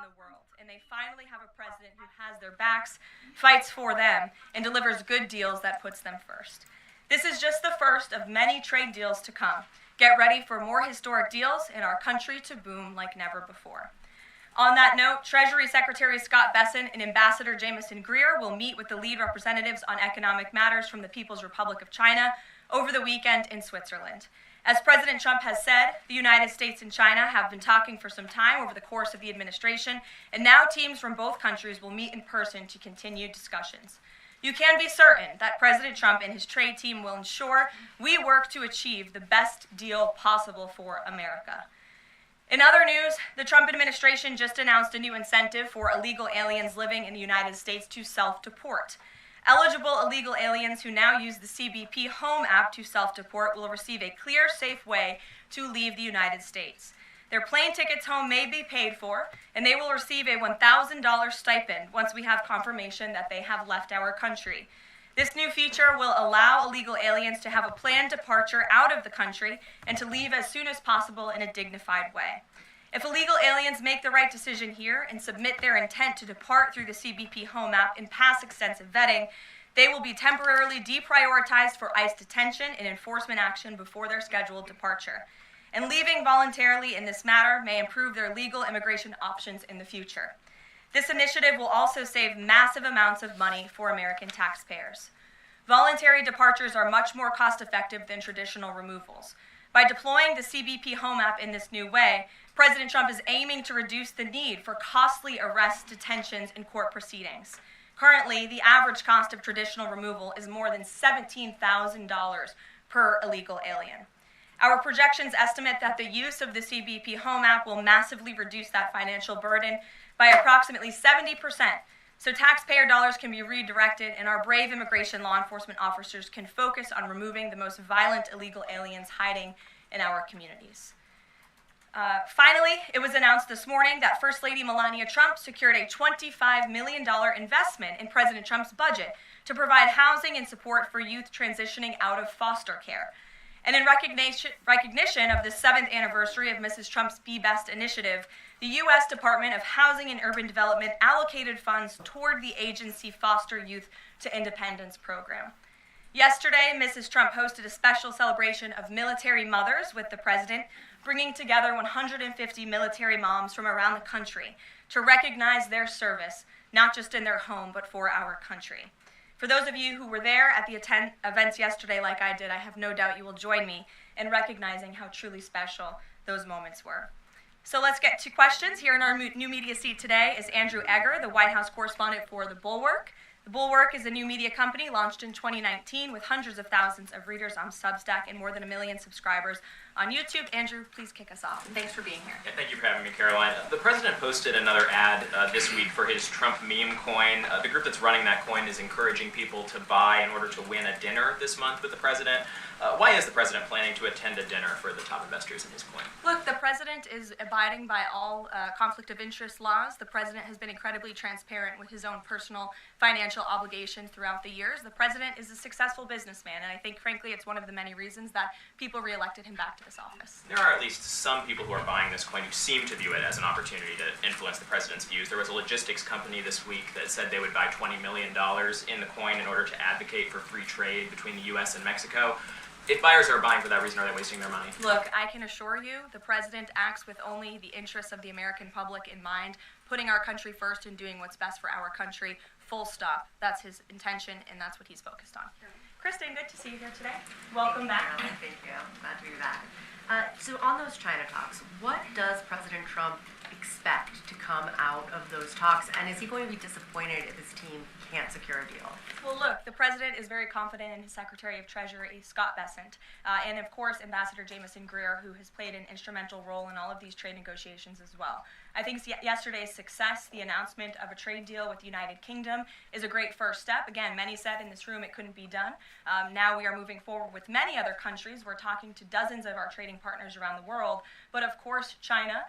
the world, and they finally have a president who has their backs, fights for them, and delivers good deals that puts them first. This is just the first of many trade deals to come. Get ready for more historic deals and our country to boom like never before. On that note, Treasury Secretary Scott Bessent and Ambassador Jamieson Greer will meet with the lead representatives on economic matters from the People's Republic of China over the weekend in Switzerland. As President Trump has said, the United States and China have been talking for some time over the course of the administration, and now teams from both countries will meet in person to continue discussions. You can be certain that President Trump and his trade team will ensure we work to achieve the best deal possible for America. In other news, the Trump administration just announced a new incentive for illegal aliens living in the United States to self-deport. Eligible illegal aliens who now use the CBP Home app to self-deport will receive a clear, safe way to leave the United States. Their plane tickets home may be paid for, and they will receive a $1,000 stipend once we have confirmation that they have left our country. This new feature will allow illegal aliens to have a planned departure out of the country and to leave as soon as possible in a dignified way. If illegal aliens make the right decision here and submit their intent to depart through the CBP Home app and pass extensive vetting, they will be temporarily deprioritized for ICE detention and enforcement action before their scheduled departure. And leaving voluntarily in this matter may improve their legal immigration options in the future. This initiative will also save massive amounts of money for American taxpayers. Voluntary departures are much more cost-effective than traditional removals. By deploying the CBP Home app in this new way, President Trump is aiming to reduce the need for costly arrests, detentions, and court proceedings. Currently, the average cost of traditional removal is more than $17,000 per illegal alien. Our projections estimate that the use of the CBP Home app will massively reduce that financial burden by approximately 70%, so taxpayer dollars can be redirected and our brave immigration law enforcement officers can focus on removing the most violent illegal aliens hiding in our communities. Finally, it was announced this morning that First Lady Melania Trump secured a $25 million investment in President Trump's budget to provide housing and support for youth transitioning out of foster care. And in recognition of the 7th anniversary of Mrs. Trump's Be Best initiative, the U.S. Department of Housing and Urban Development allocated funds toward the agency Foster Youth to Independence program. Yesterday, Mrs. Trump hosted a special celebration of military mothers with the president, bringing together 150 military moms from around the country to recognize their service, not just in their home, but for our country. For those of you who were there at the events yesterday like I did, I have no doubt you will join me in recognizing how truly special those moments were. So let's get to questions. Here in our new media seat today is Andrew Egger, the White House correspondent for The Bulwark. The Bulwark is a new media company launched in 2019 with hundreds of thousands of readers on Substack and more than 1 million subscribers on YouTube. Andrew, please kick us off. And thanks for being here. Yeah, thank you for having me, Karoline. The president posted another ad this week for his Trump meme coin. The group that's running that coin is encouraging people to buy in order to win a dinner this month with the president. Why is the president planning to attend a dinner for the top investors in his coin? Look, the president is abiding by all conflict of interest laws. The president has been incredibly transparent with his own personal financial obligations throughout the years. The president is a successful businessman, and I think, frankly, it's one of the many reasons that people reelected him back to this office. There are at least some people who are buying this coin who seem to view it as an opportunity to influence the president's views. There was a logistics company this week that said they would buy $20 million in the coin in order to advocate for free trade between the U.S. and Mexico. If buyers are buying for that reason, are they wasting their money? Look, I can assure you the president acts with only the interests of the American public in mind, putting our country first and doing what's best for our country, full stop. That's his intention, and that's what he's focused on. Kristen, good to see you here today. Welcome back. Thank you. Glad to be back. So on those China talks, what does President Trump expect to come out of those talks, and is he going to be disappointed if his team can't secure a deal? Well, look, the president is very confident in his Secretary of Treasury, Scott Bessent, and of course Ambassador Jamieson Greer, who has played an instrumental role in all of these trade negotiations as well. I think yesterday's success, the announcement of a trade deal with the United Kingdom, is a great first step. Again, many said in this room it couldn't be done. Now we are moving forward with many other countries. We're talking to dozens of our trading partners around the world, but of course China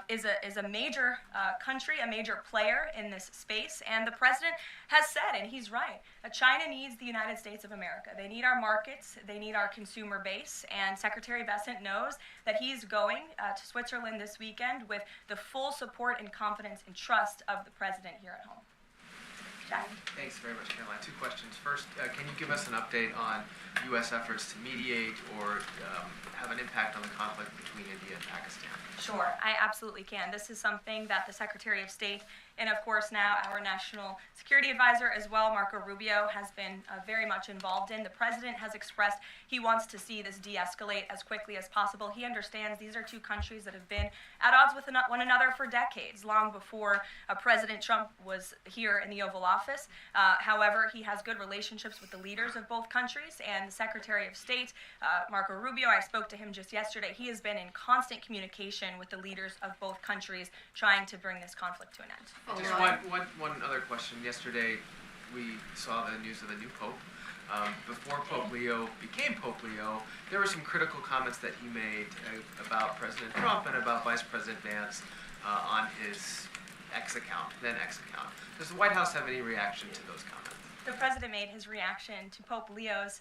is is a major country, a major player in this space, and the president has said, and he's right, that China needs the United States of America. They need our markets, they need our consumer base, and Secretary Bessent knows that he's going to Switzerland this weekend with the full support and confidence and trust of the president here at home. Jack. Thanks very much, Karoline. Two questions. First, can you give us an update on U.S. efforts to mediate or have an impact on the conflict between India and Pakistan? Sure, I absolutely can. This is something that the Secretary of State and, of course, now our National Security Advisor as well, Marco Rubio, has been very much involved in. The President has expressed he wants to see this de-escalate as quickly as possible. He understands these are two countries that have been at odds with one another for decades, long before President Trump was here in the Oval Office. However, he has good relationships with the leaders of both countries, and the Secretary of State, Marco Rubio, I spoke to him just yesterday. He has been in constant communication with the leaders of both countries trying to bring this conflict to an end. Just one other question. Yesterday, we saw the news of the new Pope. Before Pope Leo became Pope Leo, there were some critical comments that he made about President Trump and about Vice President Vance on his then ex account. Does the White House have any reaction to those comments? The president made his reaction to Pope Leo's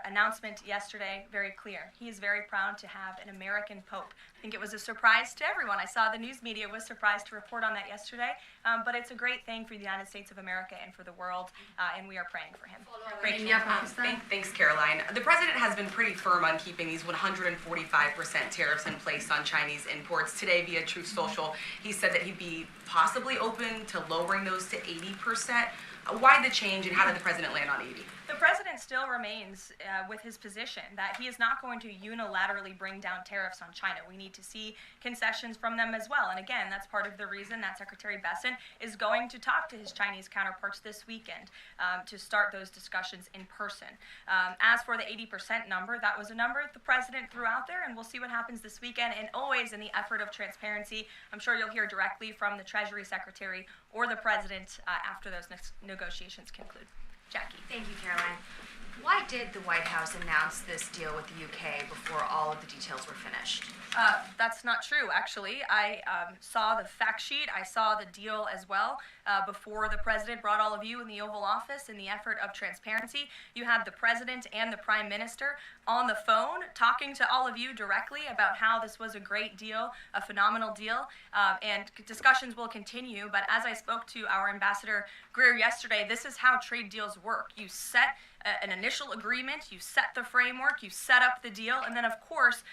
announcement yesterday very clear. He is very proud to have an American Pope. I think it was a surprise to everyone. I saw the news media was surprised to report on that yesterday, but it's a great thing for the United States of America and for the world, and we are praying for him. Thanks, Karoline. The president has been pretty firm on keeping these 145% tariffs in place on Chinese imports. Today, via Truth Social, he said that he'd be possibly open to lowering those to 80%. Why the change, and how did the president land on 80? The president still remains with his position that he is not going to unilaterally bring down tariffs on China. We need to see concessions from them as well. And again, that's part of the reason that Secretary Bessent is going to talk to his Chinese counterparts this weekend to start those discussions in person. As for the 80% number, that was a number the president threw out there, and we'll see what happens this weekend. And always in the effort of transparency, I'm sure you'll hear directly from the Treasury Secretary or the president after those negotiations conclude. Jackie. Thank you, Karoline. Why did the White House announce this deal with the UK before all of the details were finished? That's not true, actually. I saw the fact sheet. I saw the deal as well before the president brought all of you in the Oval Office in the effort of transparency. You had the president and the prime minister on the phone talking to all of you directly about how this was a great deal, a phenomenal deal, and discussions will continue. But as I spoke to our ambassador Greer yesterday, this is how trade deals work. You set an initial agreement, you set the framework, you set up the deal, and then of course,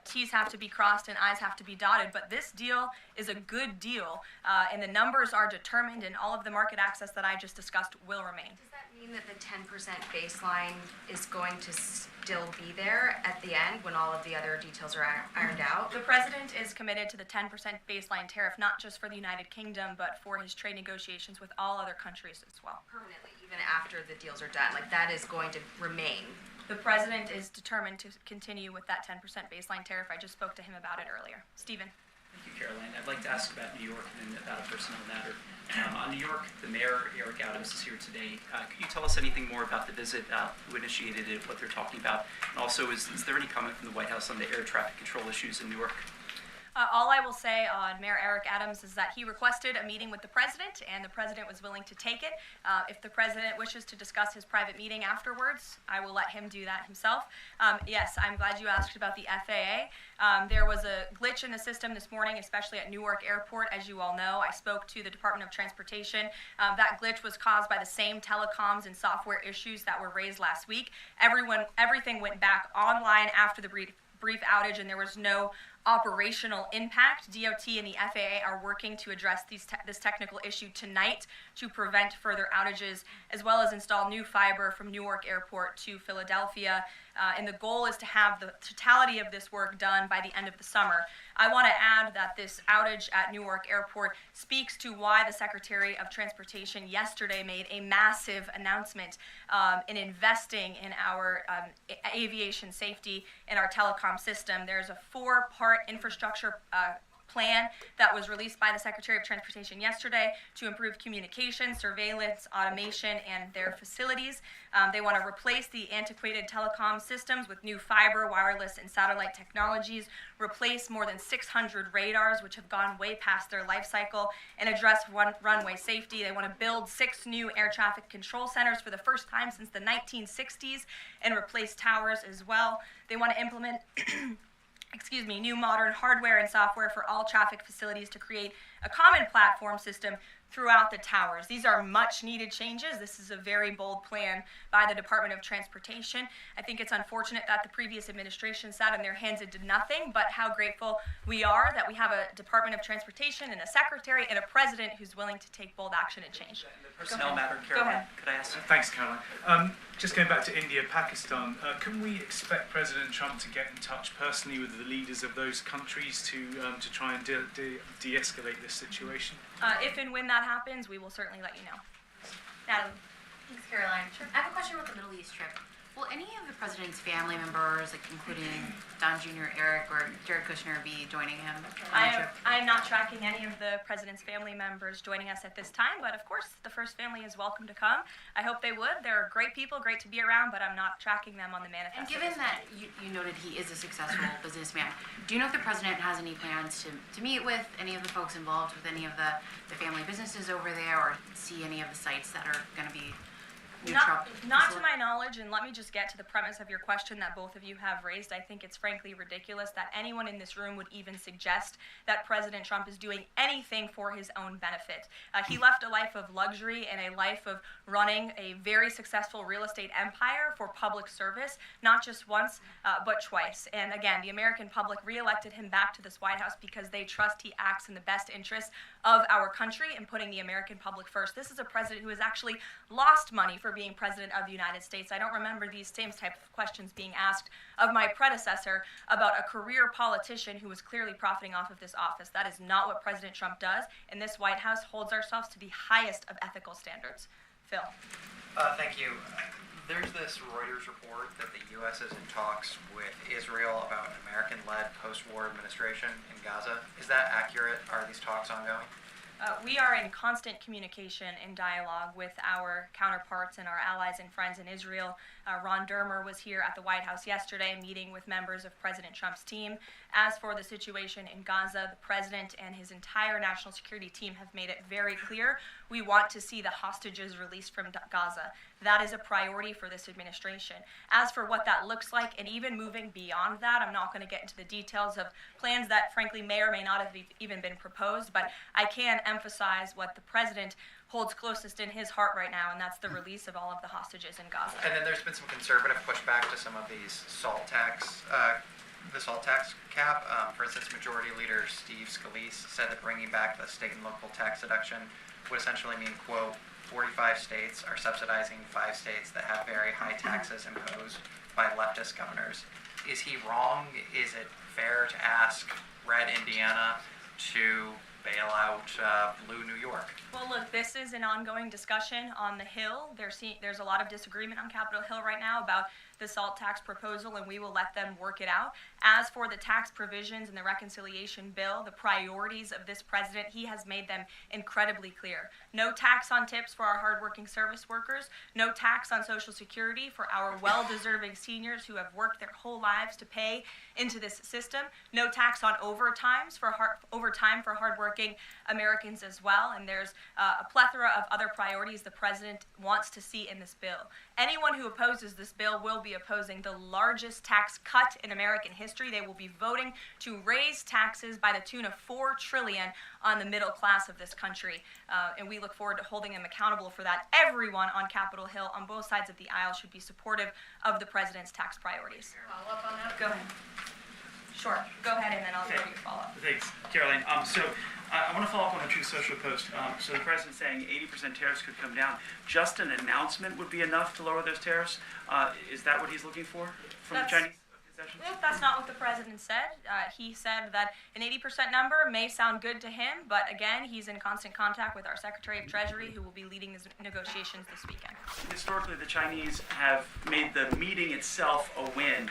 T's have to be crossed and I's have to be dotted, but this deal is a good deal, and the numbers are determined, and all of the market access that I just discussed will remain. Does that mean that the 10% baseline is going to still be there at the end when all of the other details are ironed out? The president is committed to the 10% baseline tariff, not just for the United Kingdom, but for his trade negotiations with all other countries as well. Permanently, even after the deals are done, like that is going to remain. The president is determined to continue with that 10% baseline tariff. I just spoke to him about it earlier. Stephen. Thank you, Karoline. I'd like to ask about New York and about a personal matter. On New York, the mayor, Eric Adams, is here today. Could you tell us anything more about the visit, who initiated it, what they're talking about? And also, is there any comment from the White House on the air traffic control issues in Newark? All I will say on Mayor Eric Adams is that he requested a meeting with the president, and the president was willing to take it. If the president wishes to discuss his private meeting afterwards, I will let him do that himself. Yes, I'm glad you asked about the FAA. There was a glitch in the system this morning, especially at Newark Airport, as you all know. I spoke to the Department of Transportation. That glitch was caused by the same telecoms and software issues that were raised last week. Everything went back online after the brief outage, and there was no operational impact. DOT and the FAA are working to address this technical issue tonight to prevent further outages, as well as install new fiber from Newark Airport to Philadelphia. And the goal is to have the totality of this work done by the end of the summer. I want to add that this outage at Newark Airport speaks to why the Secretary of Transportation yesterday made a massive announcement in investing in our aviation safety and our telecom system. There's a 4-part infrastructure plan that was released by the Secretary of Transportation yesterday to improve communication, surveillance, automation, and their facilities. They want to replace the antiquated telecom systems with new fiber, wireless, and satellite technologies, replace more than 600 radars, which have gone way past their life cycle, and address runway safety. They want to build 6 new air traffic control centers for the first time since the 1960s and replace towers as well. They want to implement new modern hardware and software for all traffic facilities to create a common platform system throughout the towers. These are much needed changes. This is a very bold plan by the Department of Transportation. I think it's unfortunate that the previous administration sat on their hands and did nothing, but how grateful we are that we have a Department of Transportation and a secretary and a president who's willing to take bold action and change. The personnel matter, Go Caroline, ahead. could I ask? Thanks, Caroline. Just going back to India, Pakistan, can we expect President Trump to get in touch personally with the leaders of those countries to try and de-escalate this situation? If and when that happens, we will certainly let you know. Natalie. Thanks, Caroline. I have a question about the Middle East trip. Will any of the president's family members, like including Don Jr., Eric, or Jared Kushner, be joining him on the trip? I'm not tracking any of the president's family members joining us at this time, but of course, the first family is welcome to come. I hope they would. They're great people, great to be around, but I'm not tracking them on the manifest. And given that you noted he is a successful businessman, do you know if the president has any plans to meet with any of the folks involved with any of the family businesses over there, or see any of the sites that are going to be new Trump? Not to my knowledge, and let me just get to the premise of your question that both of you have raised. I think it's frankly ridiculous that anyone in this room would even suggest that President Trump is doing anything for his own benefit. He left a life of luxury and a life of running a very successful real estate empire for public service, not just once, but twice. And again, the American public reelected him back to this White House because they trust he acts in the best interest of our country and putting the American public first. This is a president who has actually lost money for being president of the United States. I don't remember these same type of questions being asked of my predecessor about a career politician who was clearly profiting off of this office. That is not what President Trump does, and this White House holds ourselves to the highest of ethical standards. Phil. Thank you. There's this Reuters report that the U.S. is in talks with Israel about an American-led post-war administration in Gaza. Is that accurate? Are these talks ongoing? We are in constant communication and dialogue with our counterparts and our allies and friends in Israel. Ron Dermer was here at the White House yesterday meeting with members of President Trump's team. As for the situation in Gaza, the president and his entire national security team have made it very clear we want to see the hostages released from Gaza. That is a priority for this administration. As for what that looks like, and even moving beyond that, I'm not going to get into the details of plans that frankly may or may not have even been proposed, but I can emphasize what the president holds closest in his heart right now, and that's the release of all of the hostages in Gaza. And then there's been some conservative pushback to some of these the salt tax cap. For instance, Majority Leader Steve Scalise said that bringing back the state and local tax deduction would essentially mean, quote, 45 states are subsidizing 5 states that have very high taxes imposed by leftist governors. Is he wrong? Is it fair to ask red Indiana to bail out blue New York? Well, look, this is an ongoing discussion on the Hill. There's a lot of disagreement on Capitol Hill right now about the SALT tax proposal, and we will let them work it out. As for the tax provisions in the reconciliation bill, the priorities of this president, he has made them incredibly clear. No tax on tips for our hardworking service workers, no tax on Social Security for our well-deserving seniors who have worked their whole lives to pay into this system, no tax on overtime for hardworking Americans as well, and there's a plethora of other priorities the president wants to see in this bill. Anyone who opposes this bill will be opposing the largest tax cut in American history. They will be voting to raise taxes by the tune of $4 trillion on the middle class of this country, and we look forward to holding them accountable for that. Everyone on Capitol Hill on both sides of the aisle should be supportive of the president's tax priorities. Follow up on that? Go ahead. Sure. Go ahead, and then I'll give you a follow-up. Thanks, Caroline. So I want to follow up on the Truth Social post. So the president's saying 80% tariffs could come down. Just an announcement would be enough to lower those tariffs? Is that what he's looking for from the Chinese? concessions? Nope, that's not what the president said. He said that an 80% number may sound good to him, but again, he's in constant contact with our Secretary of Treasury, who will be leading these negotiations this weekend. Historically, the Chinese have made the meeting itself a win.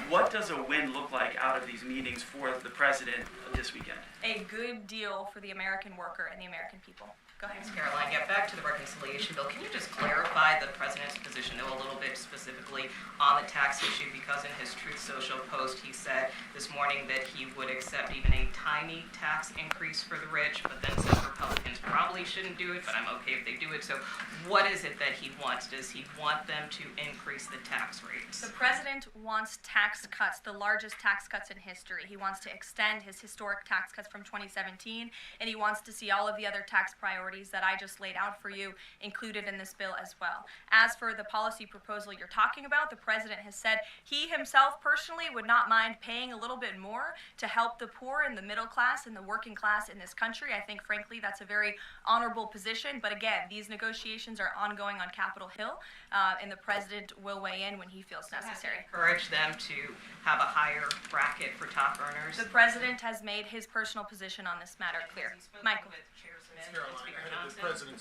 What does a win look like out of these meetings for the president this weekend? A good deal for the American worker and the American people. Go ahead. Thanks, Caroline. Yeah, back to the reconciliation bill. Can you just clarify the president's position, though, a little bit specifically on the tax issue? Because in his Truth Social post, he said this morning that he would accept even a tiny tax increase for the rich, but then said Republicans probably shouldn't do it, but I'm okay if they do it. So what is it that he wants? Does he want them to increase the tax rates? The president wants tax cuts, the largest tax cuts in history. He wants to extend his historic tax cuts from 2017, and he wants to see all of the other tax priorities that I just laid out for you included in this bill as well. As for the policy proposal you're talking about, the president has said he himself personally would not mind paying a little bit more to help the poor and the middle class and the working class in this country. I think, frankly, that's a very honorable position. But again, these negotiations are ongoing on Capitol Hill, and the president will weigh in when he feels necessary. Encourage them to have a higher bracket for top earners? The president has made his personal position on this matter clear. Michael.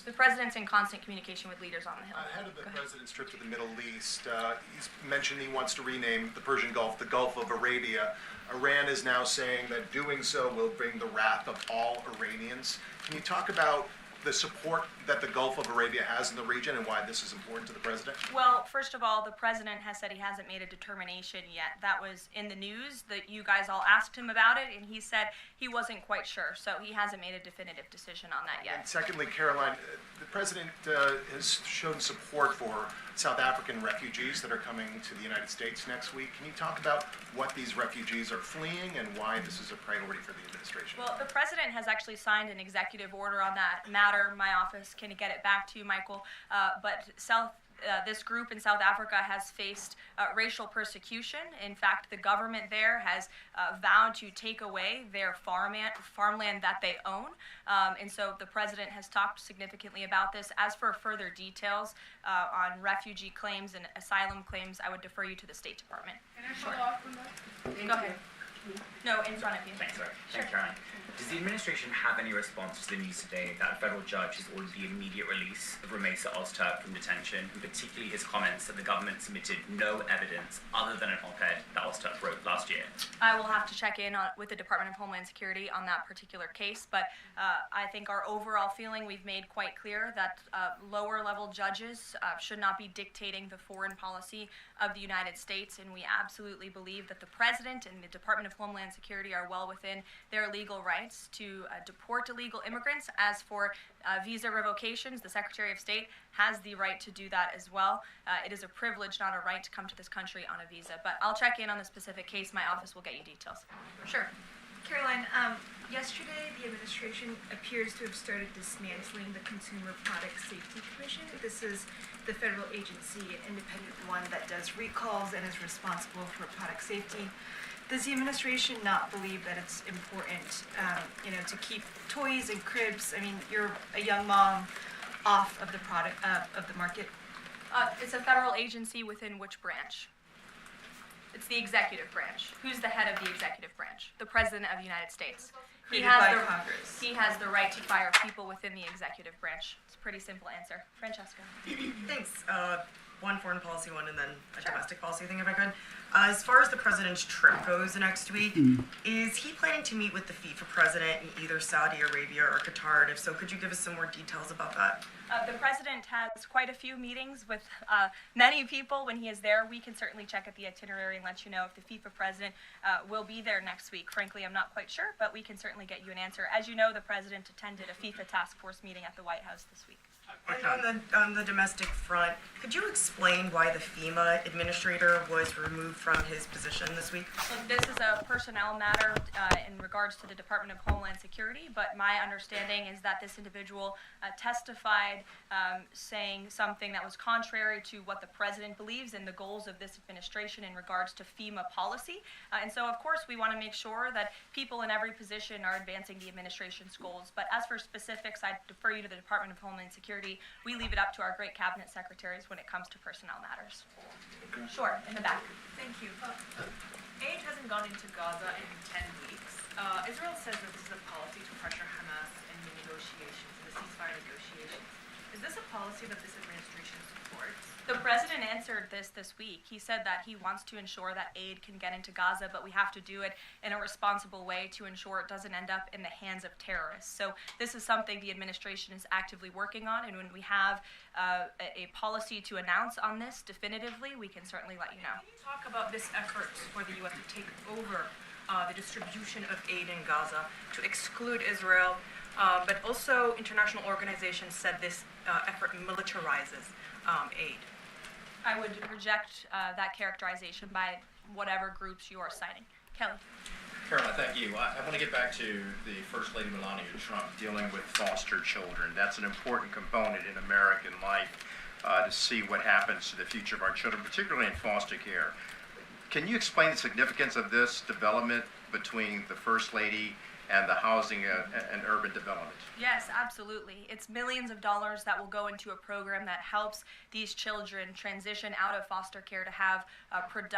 The president's in constant communication with leaders on the Hill. Ahead of the president's trip to the Middle East, he's mentioned he wants to rename the Persian Gulf the Gulf of Arabia. Iran is now saying that doing so will bring the wrath of all Iranians. Can you talk about the support that the Gulf of Arabia has in the region and why this is important to the president? Well, first of all, the president has said he hasn't made a determination yet. That was in the news that you guys all asked him about it, and he said he wasn't quite sure. So he hasn't made a definitive decision on that yet. And secondly, Karoline, the president has shown support for South African refugees that are coming to the United States next week. Can you talk about what these refugees are fleeing and why this is a priority for the administration? Well, the president has actually signed an executive order on that matter. My office can get it back to you, Michael. But this group in South Africa has faced racial persecution. In fact, the government there has vowed to take away their farmland that they own. And so the president has talked significantly about this. As for further details on refugee claims and asylum claims, I would defer you to the State Department. Can I follow up on that? Go ahead. No, in front of you. Thanks, sir. Thanks, Caroline. Does the administration have any response to the news today that a federal judge has ordered the immediate release of Ramesa Ozturk from detention, and particularly his comments that the government submitted no evidence other than an op-ed that Ozturk wrote last year? I will have to check in with the Department of Homeland Security on that particular case, but I think our overall feeling, we've made quite clear that lower-level judges should not be dictating the foreign policy of the United States, and we absolutely believe that the President and the Department of Homeland Security are well within their legal rights to deport illegal immigrants. As for visa revocations, the Secretary of State has the right to do that as well. It is a privilege, not a right, to come to this country on a visa. But I'll check in on the specific case. My office will get you details. Sure. Caroline, yesterday the administration appears to have started dismantling the Consumer Product Safety Commission. This is the federal agency, an independent one that does recalls and is responsible for product safety. Does the administration not believe that it's important, to keep toys and cribs? I mean, you're a young mom off of the product of the market. It's a federal agency within which branch? It's the executive branch. Who's the head of the executive branch? The President of the United States. He has the right to fire people within the executive branch. It's a pretty simple answer. Francesca. Thanks. One foreign policy one and then a domestic policy thing, if I could. As far as the president's trip goes next week, is he planning to meet with the FIFA president in either Saudi Arabia or Qatar? And if so, could you give us some more details about that? The president has quite a few meetings with many people when he is there. We can certainly check at the itinerary and let you know if the FIFA president will be there next week. Frankly, I'm not quite sure, but we can certainly get you an answer. As you know, the president attended a FIFA task force meeting at the White House this week. And on the domestic front, could you explain why the FEMA administrator was removed from his position this week? So this is a personnel matter in regards to the Department of Homeland Security, but my understanding is that this individual testified testified saying something that was contrary to what the president believes in the goals of this administration in regards to FEMA policy. And so, of course, we want to make sure that people in every position are advancing the administration's goals. But as for specifics, I defer you to the Department of Homeland Security. We leave it up to our great cabinet secretaries when it comes to personnel matters. Sure, in the back. Thank you. Aid hasn't gone into Gaza in 10 weeks. Israel says that this is a policy to pressure Hamas in the negotiations, in the ceasefire negotiations. Is this a policy that this administration supports? The president answered this week. He said that he wants to ensure that aid can get into Gaza, but we have to do it in a responsible way to ensure it doesn't end up in the hands of terrorists. So this is something the administration is actively working on, and when we have a policy to announce on this definitively, we can certainly let you know. Can you talk about this effort for the U.S. to take over the distribution of aid in Gaza, to exclude Israel, but also international organizations said this effort militarizes aid? I would reject that characterization by whatever groups you are citing. Kelly. Caroline, thank you. I want to get back to the First Lady Melania Trump dealing with foster children. That's an important component in American life to see what happens to the future of our children, particularly in foster care. Can you explain the significance of this development between the First Lady and the housing and urban development? Yes, absolutely. It's millions of dollars that will go into a program that helps these children transition out of foster care to have productive